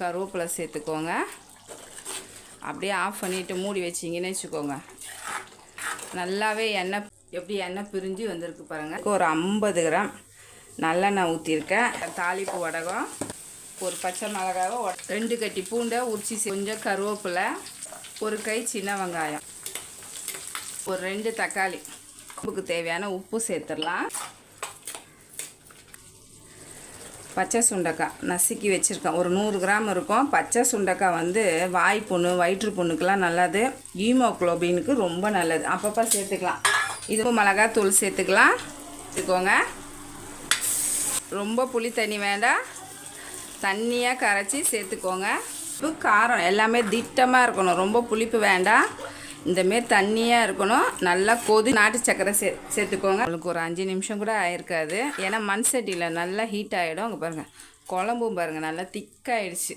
கருவேப்பிலை சேர்த்துக்கோங்க. அப்படியே ஆஃப் பண்ணிவிட்டு மூடி வச்சிங்கன்னு வச்சுக்கோங்க. நல்லாவே எண்ணெய் பிரிஞ்சு வந்திருக்கு பாருங்கள். ஒரு 50 கிராம் நல்லெண்ணெய் ஊற்றிருக்கேன். தாளிப்பு வடகம், ஒரு பச்சை மிளகாவை, 2 கட்டி பூண்டை உரிச்சி, கொஞ்சம் கருவேப்பிலை, ஒரு கை சின்ன வெங்காயம், ஒரு 2 தக்காளி, உப்புக்கு தேவையான உப்பு சேர்த்துடலாம். பச்சை சுண்டைக்காய் நசுக்கி வச்சுருக்கேன், ஒரு 100 கிராம் இருக்கும். பச்சை சுண்டைக்காய் வந்து வாய் புண்ணு, வயிற்று புண்ணுக்கெலாம் நல்லது, ஹீமோக்ளோபினுக்கு ரொம்ப நல்லது. அப்பப்போ சேர்த்துக்கலாம். இது மிளகாத்தூள் சேர்த்துக்கோங்க. ரொம்ப புளி தண்ணி வேண்டாம், தண்ணியாக கரைச்சி சேர்த்துக்கோங்க. உப்பு காரம் எல்லாமே திட்டமாக இருக்கணும், ரொம்ப புளிப்பு வேண்டாம். இந்தமாரி தண்ணியாக இருக்கணும். நல்லா நாட்டு சக்கரை சேர்த்துக்கோங்க. உங்களுக்கு ஒரு 5 நிமிஷம் கூட ஆயிருக்காது, ஏன்னா மண் சட்டியில் நல்லா ஹீட் ஆகிடும். அங்கே பாருங்கள், குழம்பும் பாருங்கள் நல்லா திக்காகிடுச்சு.